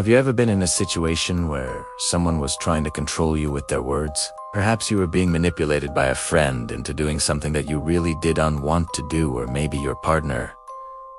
Have you ever been in a situation where someone was trying to control you with their words? Perhaps you were being manipulated by a friend into doing something that you really didn't want to do, or maybe your partner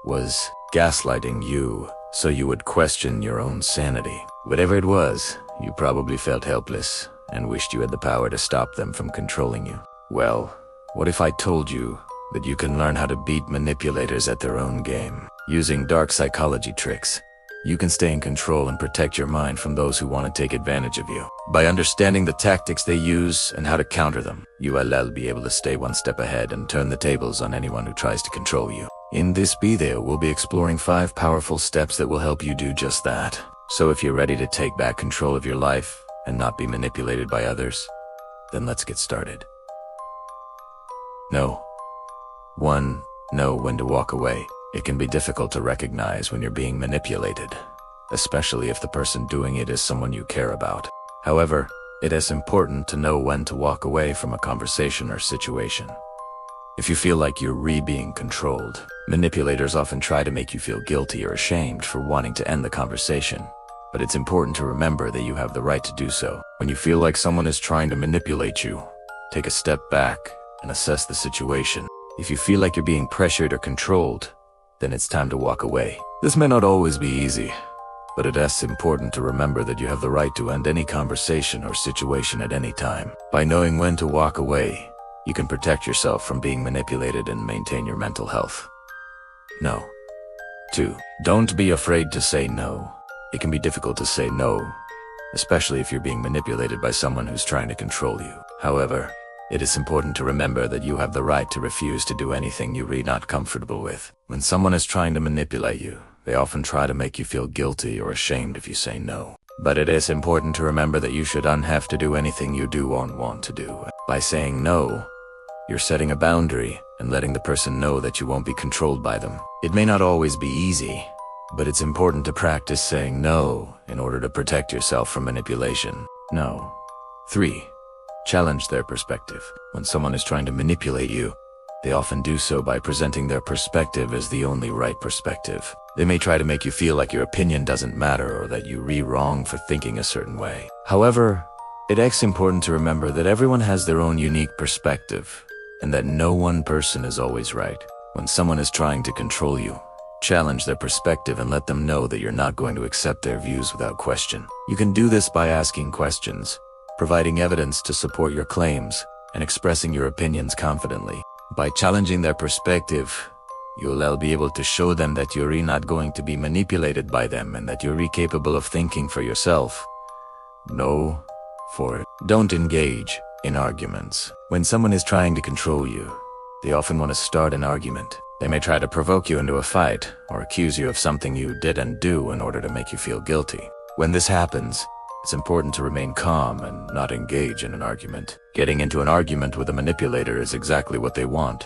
was gaslighting you so you would question your own sanity. Whatever it was, you probably felt helpless and wished you had the power to stop them from controlling you. Well, what if I told you that you can learn how to beat manipulators at their own game? Using dark psychology tricks, you can stay in control and protect your mind from those who want to take advantage of you. By understanding the tactics they use and how to counter them, you will be able to stay one step ahead and turn the tables on anyone who tries to control you. In this video, we'll be exploring 5 powerful steps that will help you do just that. So if you're ready to take back control of your life and not be manipulated by others, then let's get started. Know when to walk away. It can be difficult to recognize when you're being manipulated, especially if the person doing it is someone you care about. However, it is important to know when to walk away from a conversation or situation. If you feel like you're being controlled, manipulators often try to make you feel guilty or ashamed for wanting to end the conversation. But it's important to remember that you have the right to do so. When you feel like someone is trying to manipulate you, take a step back and assess the situation. If you feel like you're being pressured or controlled, then it's time to walk away. This may not always be easy, but it is important to remember that you have the right to end any conversation or situation at any time. By knowing when to walk away, you can protect yourself from being manipulated and maintain your mental health. No. 2. Don't be afraid to say no. It can be difficult to say no, especially if you're being manipulated by someone who's trying to control you. However, it is important to remember that you have the right to refuse to do anything you're really not comfortable with. When someone is trying to manipulate you, they often try to make you feel guilty or ashamed if you say no. But it is important to remember that you shouldn't have to do anything you don't want to do. By saying no, you're setting a boundary and letting the person know that you won't be controlled by them. It may not always be easy, but it's important to practice saying no in order to protect yourself from manipulation. No. 3. Challenge their perspective. When someone is trying to manipulate you, they often do so by presenting their perspective as the only right perspective. They may try to make you feel like your opinion doesn't matter or that you're wrong for thinking a certain way. However, it is important to remember that everyone has their own unique perspective and that no one person is always right. When someone is trying to control you, challenge their perspective and let them know that you're not going to accept their views without question. You can do this by asking questions, providing evidence to support your claims, and expressing your opinions confidently. By challenging their perspective, you'll be able to show them that you're not going to be manipulated by them and that you're capable of thinking for yourself. No. 4. Don't engage in arguments. When someone is trying to control you, they often want to start an argument. They may try to provoke you into a fight or accuse you of something you didn't do in order to make you feel guilty. When this happens, it's important to remain calm and not engage in an argument. Getting into an argument with a manipulator is exactly what they want,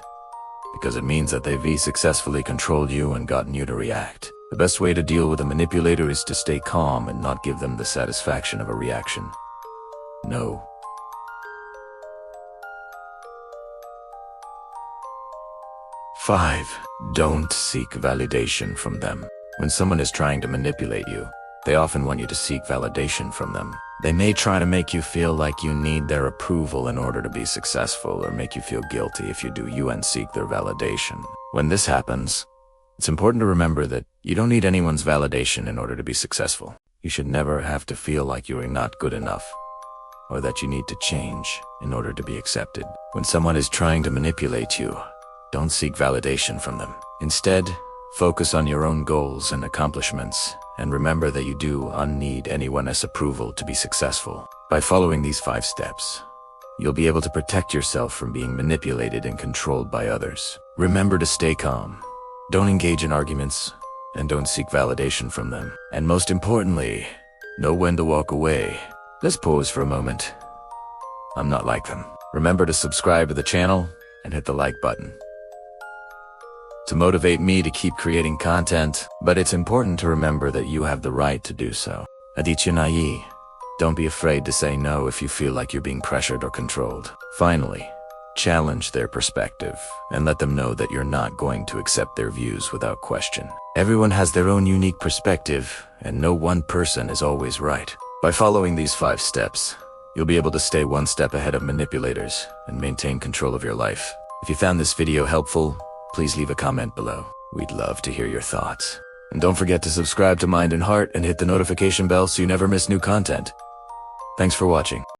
because it means that they've successfully controlled you and gotten you to react. The best way to deal with a manipulator is to stay calm and not give them the satisfaction of a reaction. No. 5. Don't seek validation from them. When someone is trying to manipulate you, they often want you to seek validation from them. They may try to make you feel like you need their approval in order to be successful, or make you feel guilty if you do and seek their validation. When this happens, it's important to remember that you don't need anyone's validation in order to be successful. You should never have to feel like you are not good enough, or that you need to change in order to be accepted. When someone is trying to manipulate you, don't seek validation from them. Instead, focus on your own goals and accomplishments, and remember that you don't need anyone's approval to be successful. By following these 5 steps, you'll be able to protect yourself from being manipulated and controlled by others. Remember to stay calm, don't engage in arguments, and don't seek validation from them. And most importantly, know when to walk away. Let's pause for a moment. I'm not like them. Remember to subscribe to the channel and hit the like button to motivate me to keep creating content, but it's important to remember that you have the right to do so. Don't be afraid to say no if you feel like you're being pressured or controlled. Finally, Challenge their perspective and let them know that you're not going to accept their views without question. Everyone has their own unique perspective, and no one person is always right. By following these 5 steps, you'll be able to stay one step ahead of manipulators and maintain control of your life. If you found this video helpful, please leave a comment below. We'd love to hear your thoughts. And don't forget to subscribe to Mind and Heart and hit the notification bell so you never miss new content. Thanks for watching.